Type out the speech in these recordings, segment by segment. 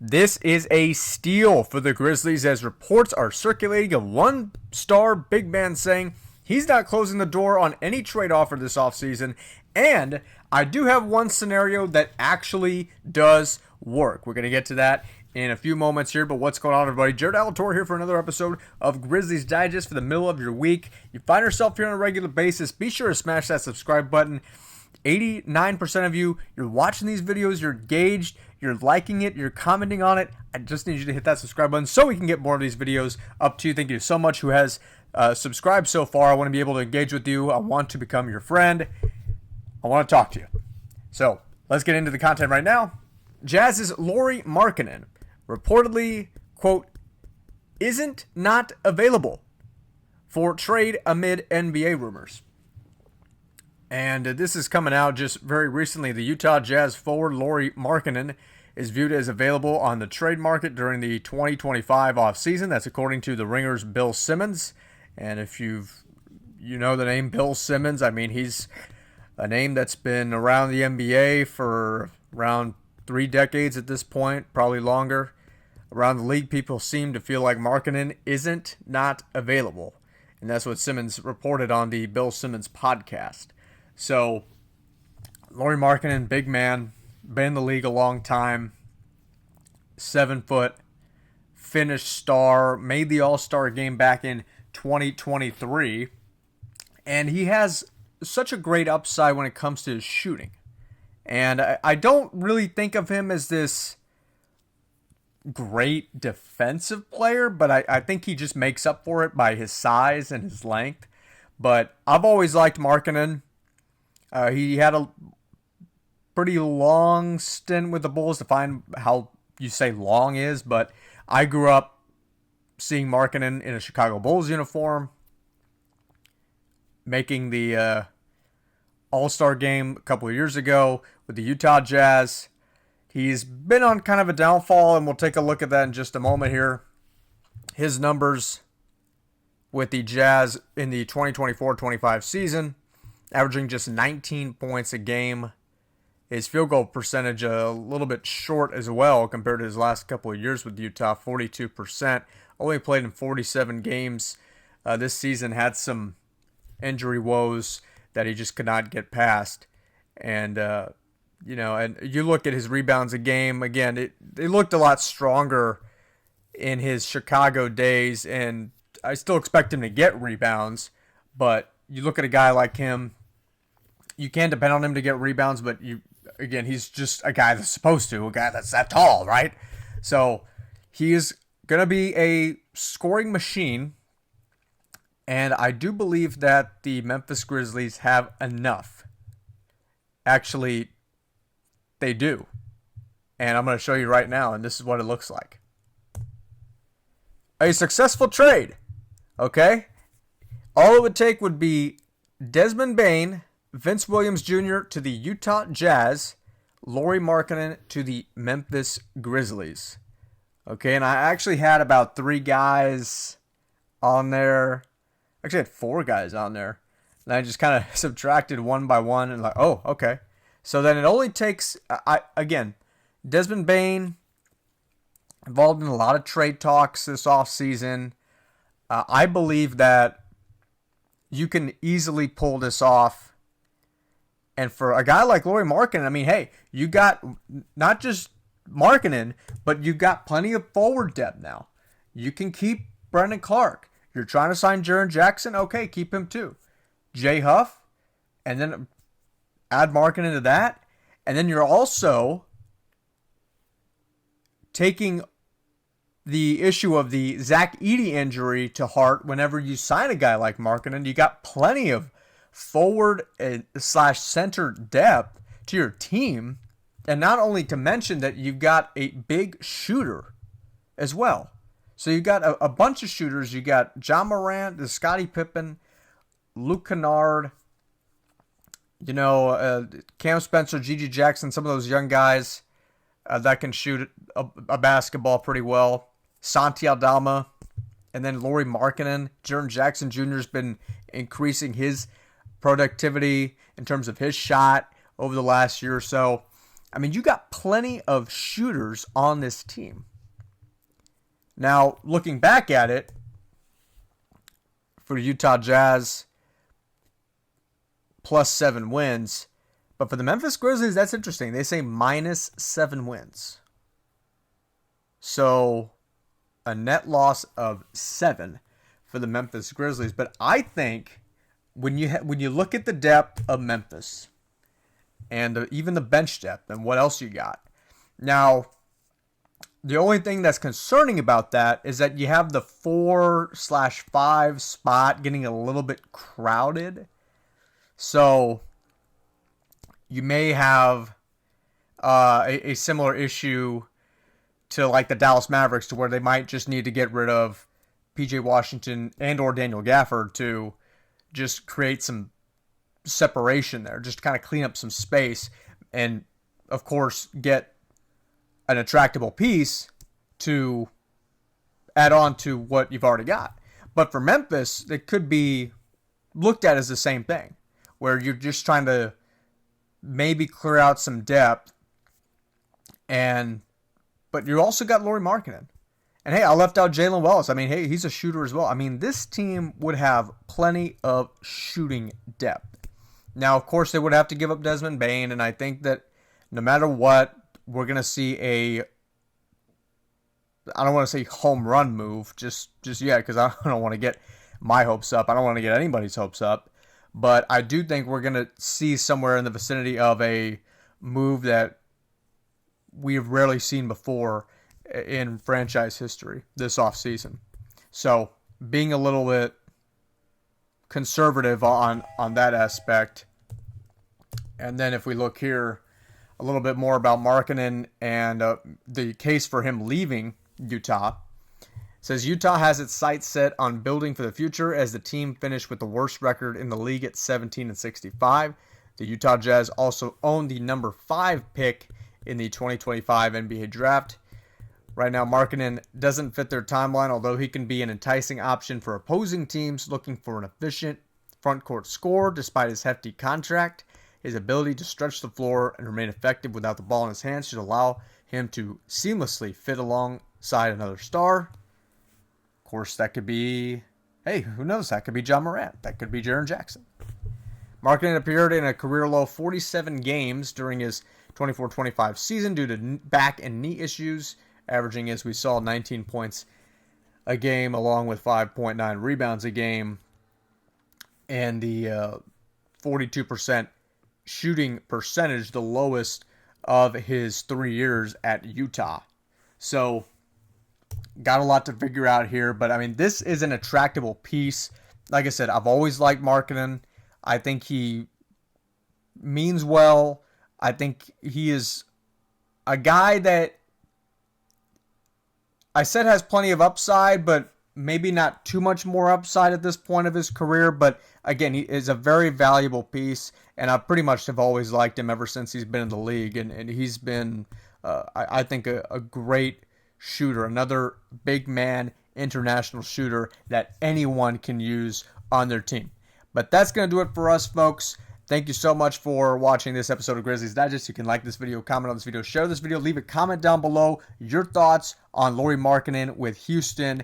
This is a steal for the Grizzlies as reports are circulating of one-star big man saying he's not closing the door on any trade offer this offseason. And I do have one scenario that actually does work. We're going to get to that in a few moments here, but what's going on, everybody? Jared Alatorre here for another episode of Grizzlies Digest for the middle of your week. You find yourself here on a regular basis. Be sure to smash that subscribe button. 89% of you, you're watching these videos, you're engaged, you're liking it, you're commenting on it. I just need you to hit that subscribe button so we can get more of these videos up to you. Thank you so much who has subscribed so far. I want to be able to engage with you. I want to become your friend. I want to talk to you. So let's get into the content right now. Jazz's Lauri Markkanen reportedly, quote, isn't not available for trade amid NBA rumors. And this is coming out just very recently. The Utah Jazz forward Lauri Markkanen is viewed as available on the trade market during the 2025 offseason. That's according to the Ringer's Bill Simmons. And if you know the name Bill Simmons, I mean, he's a name that's been around the NBA for around 3 decades at this point, probably longer. Around the league, people seem to feel like Markkanen isn't not available. And that's what Simmons reported on the Bill Simmons podcast. So, Lauri Markkanen, big man, been in the league a long time, 7 foot, finished star, made the All-Star game back in 2023, and he has such a great upside when it comes to his shooting. And I don't really think of him as this great defensive player, but I think he just makes up for it by his size and his length. But I've always liked Markkanen. He had a pretty long stint with the Bulls, to find how you say long is, but I grew up seeing Markkanen in a Chicago Bulls uniform, making the All-Star game a couple of years ago with the Utah Jazz. He's been on kind of a downfall, and we'll take a look at that in just a moment here. His numbers with the Jazz in the 2024-25 season, averaging just 19 points a game. His field goal percentage a little bit short as well compared to his last couple of years with Utah, 42%. Only played in 47 games this season. Had some injury woes that he just could not get past. And, and you look at his rebounds a game. Again, it looked a lot stronger in his Chicago days, and I still expect him to get rebounds. But you look at a guy like him, you can depend on him to get rebounds, but he's just a guy that's supposed to, a guy that's that tall, right? So he is going to be a scoring machine, and I do believe that the Memphis Grizzlies have enough. Actually, they do. And I'm going to show you right now, and this is what it looks like. A successful trade, okay? All it would take would be Desmond Bane, Vince Williams Jr. to the Utah Jazz, Lauri Markkanen to the Memphis Grizzlies. Okay, and I actually had about 3 guys on there. Actually, I had 4 guys on there. And I just kind of subtracted one by one and like, oh, okay. So then it only takes, Desmond Bane involved in a lot of trade talks this offseason. I believe that you can easily pull this off. And for a guy like Lauri Markkanen, I mean, hey, you got not just Markkanen, but you got plenty of forward depth now. You can keep Brandon Clark. You're trying to sign Jaren Jackson? Okay, keep him too. Jay Huff, and then add Markkanen to that. And then you're also taking the issue of the Zach Edey injury to heart whenever you sign a guy like Markkanen. You got plenty of forward / center depth to your team, and not only to mention that you've got a big shooter as well. So you got a bunch of shooters. You got Ja Morant, the Scottie Pippen, Luke Kennard, Cam Spencer, Gigi Jackson, some of those young guys that can shoot a basketball pretty well. Santi Aldama, and then Lauri Markkanen. Jaren Jackson Jr. has been increasing his productivity in terms of his shot over the last year or so. I mean, you got plenty of shooters on this team. Now, looking back at it, for Utah Jazz, +7 wins. But for the Memphis Grizzlies, that's interesting. They say -7 wins. So, a net loss of 7 for the Memphis Grizzlies. But I think when you look at the depth of Memphis and even the bench depth and what else you got. Now, the only thing that's concerning about that is that you have the 4/5 spot getting a little bit crowded. So you may have a similar issue to like the Dallas Mavericks, to where they might just need to get rid of PJ Washington and or Daniel Gafford to just create some separation there, just kind of clean up some space, and of course get an attractable piece to add on to what you've already got. But for Memphis, it could be looked at as the same thing, where you're just trying to maybe clear out some depth, but you also got Lauri Markkanen. And hey, I left out Jalen Wells. I mean, hey, he's a shooter as well. I mean, this team would have plenty of shooting depth. Now, of course, they would have to give up Desmond Bane, and I think that no matter what, we're going to see I don't want to say home run move just yet, because I don't want to get my hopes up. I don't want to get anybody's hopes up. But I do think we're going to see somewhere in the vicinity of a move that we've rarely seen before in franchise history this offseason. So being a little bit conservative on that aspect. And then if we look here a little bit more about Markkanen and the case for him leaving Utah. It says Utah has its sights set on building for the future as the team finished with the worst record in the league at 17-65. The Utah Jazz also own the number 5 pick in the 2025 NBA draft. Right now, Markkanen doesn't fit their timeline, although he can be an enticing option for opposing teams looking for an efficient front court scorer despite his hefty contract. His ability to stretch the floor and remain effective without the ball in his hands should allow him to seamlessly fit alongside another star. Of course, that could be, hey, who knows? That could be Ja Morant. That could be Jaren Jackson. Markkanen appeared in a career-low 47 games during his 24-25 season due to back and knee issues, averaging, as we saw, 19 points a game along with 5.9 rebounds a game, and the 42% shooting percentage, the lowest of his 3 years at Utah. So, got a lot to figure out here, but I mean, this is an attractable piece. Like I said, I've always liked Markkanen. I think he means well. I think he is a guy that I said has plenty of upside, but maybe not too much more upside at this point of his career. But again, he is a very valuable piece, and I pretty much have always liked him ever since he's been in the league. And he's been, I think, a great shooter, another big man international shooter that anyone can use on their team. But that's going to do it for us, folks. Thank you so much for watching this episode of Grizzlies Digest. You can like this video, comment on this video, share this video, leave a comment down below your thoughts on Lauri Markkanen with Houston.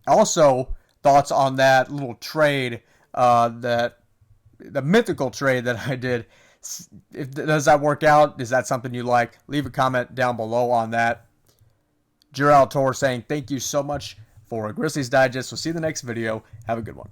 Also, thoughts on that little trade, the mythical trade that I did. Does that work out? Is that something you like? Leave a comment down below on that. Jaren Jackson Jr. saying thank you so much for Grizzlies Digest. We'll see you in the next video. Have a good one.